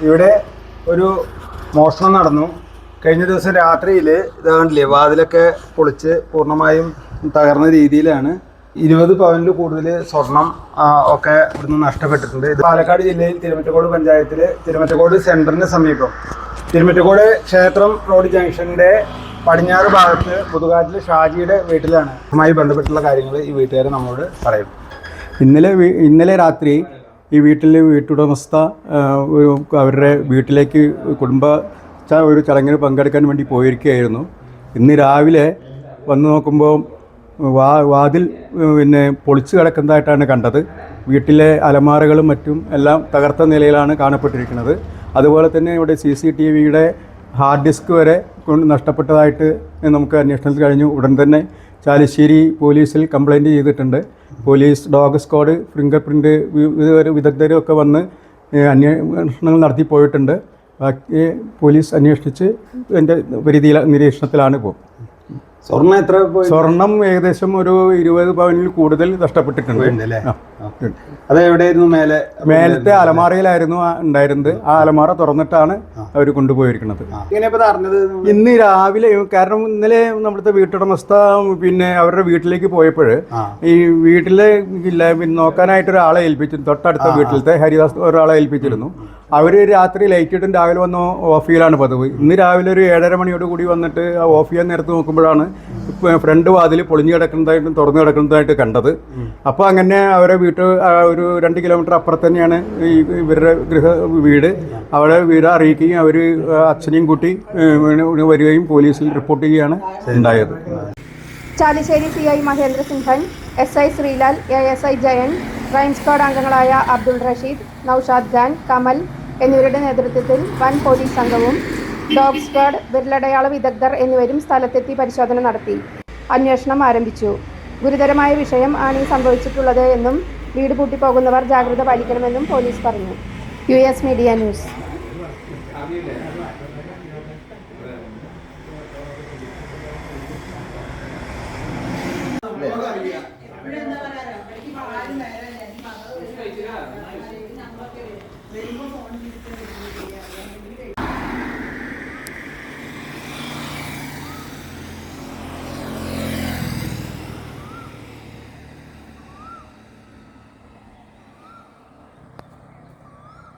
ഇവിടെ ഒരു മോഷണം നടന്നു. കഴിഞ്ഞ ദിവസം രാത്രിയിൽ ഇതാണ്ടില്ലേ വാതിലൊക്കെ പൊളിച്ച് പൂർണ്ണമായും തകർന്ന രീതിയിലാണ്. 20 പവനിൽ കൂടുതൽ സ്വർണം ഒക്കെ ഇവിടുന്ന് നഷ്ടപ്പെട്ടിട്ടുണ്ട്. ഇത് പാലക്കാട് ജില്ലയിൽ തിരുമറ്റക്കോട് പഞ്ചായത്തിൽ തിരുമറ്റക്കോട് സെൻറ്ററിന് സമീപം തിരുമറ്റക്കോട് ക്ഷേത്രം റോഡ് ജംഗ്ഷൻ്റെ പടിഞ്ഞാറ് ഭാഗത്ത് പുതുകാട്ടിൽ ഷാജിയുടെ വീട്ടിലാണ്. അതുമായി ബന്ധപ്പെട്ടുള്ള കാര്യങ്ങൾ ഈ വീട്ടുകാർ നമ്മളോട് പറയും. ഇന്നലെ രാത്രി ഈ വീട്ടുടമസ്ഥ അവരുടെ വീട്ടിലേക്ക് ഒരു ചടങ്ങിന് പങ്കെടുക്കാൻ വേണ്ടി പോയിരിക്കുകയായിരുന്നു. ഇന്ന് രാവിലെ വന്നു നോക്കുമ്പോൾ വാതിൽ പൊളിച്ചു കിടക്കുന്നതായിട്ടാണ് കണ്ടത്. വീട്ടിലെ അലമാരകളും മറ്റും എല്ലാം തകർത്ത നിലയിലാണ് കാണപ്പെട്ടിരിക്കുന്നത്. അതുപോലെ തന്നെ ഇവിടെ CCTVയുടെ ഹാർഡ് ഡിസ്ക് വരെ നഷ്ടപ്പെട്ടതായിട്ട് നമുക്ക് അന്വേഷണത്തിൽ കഴിഞ്ഞു. ഉടൻ തന്നെ ചാലിശ്ശേരി പോലീസിൽ കംപ്ലയിൻറ്റ് ചെയ്തിട്ടുണ്ട്. Police, dog squad, finger print വിദഗ്ധരും ഒക്കെ വന്ന് അന്വേഷണങ്ങൾ നടത്തി പോയിട്ടുണ്ട്. ബാക്കി പോലീസ് അന്വേഷിച്ച് എൻ്റെ നിരീക്ഷണത്തിലാണ് ഇപ്പോൾ. സ്വർണം ഏകദേശം ഒരു 20 പവനിൽ കൂടുതൽ നഷ്ടപ്പെട്ടിട്ടുണ്ട്. അത് എവിടെയായിരുന്നു? മേലത്തെ അലമാറയിലായിരുന്നു ഉണ്ടായിരുന്നത്. ആ അലമാറ തുറന്നിട്ടാണ് അവർ കൊണ്ടുപോയിരിക്കുന്നത്. ഇന്ന് രാവിലെ, കാരണം ഇന്നലെ നമ്മുടെ വീട്ടുടമസ്ഥ അവരുടെ വീട്ടിലേക്ക് പോയപ്പോൾ ഈ വീട്ടിലെ നോക്കാനായിട്ട് ഒരാളെ ഏൽപ്പിച്ചു. തൊട്ടടുത്ത വീട്ടിലത്തെ ഹരിദാസ് ഒരാളെ ഏൽപ്പിച്ചിരുന്നു. അവർ രാത്രി ലൈറ്റ് ഇട്ടും രാവിലെ വന്ന് ഓഫ് ചെയ്യലാണ് പതിവ്. ഇന്ന് രാവിലെ ഒരു 7:30 മണിയോട് കൂടി വന്നിട്ട് ആ ഓഫ് ചെയ്യാൻ നേരത്ത് നോക്കുമ്പോഴാണ് ഫ്രണ്ട് വാതിൽ പൊളിഞ്ഞു കിടക്കുന്നതായിട്ടും തുറന്നു കിടക്കുന്നതായിട്ട് കണ്ടത്. അപ്പോൾ അങ്ങനെ അവരെ ഒരു 2 കിലോമീറ്റർ അപ്പുറത്ത് തന്നെയാണ് ഇവരുടെ വീട്. അവിടെ വീട് അറിയിക്കുകയും അവർ അച്ഛനെയും കൂട്ടി വരികയും പോലീസിൽ റിപ്പോർട്ട് ചെയ്യുകയാണ് ഉണ്ടായത്. Chalissery CI Mahendra Simhan, SI Sreelal, ASI Jayan, crime squad അംഗങ്ങളായ അബ്ദുൾ റഷീദ്, നൌഷാദ് ഖാൻ, കമൽ എന്നിവരുടെ നേതൃത്വത്തിൽ വൻ പോലീസ് സംഘവും ഡോഗ് സ്ക്വാഡ്, വിരലടയാള വിദഗ്ധർ എന്നിവരും സ്ഥലത്തെത്തി പരിശോധന നടത്തി. അന്വേഷണം ആരംഭിച്ചു. ഗുരുതരമായ വിഷയം ആണ് സംഭവിച്ചിട്ടുള്ളത് എന്നും വീട് പൂട്ടിപ്പോകുന്നവർ ജാഗ്രത പാലിക്കണമെന്നും പോലീസ് പറഞ്ഞു. US media news.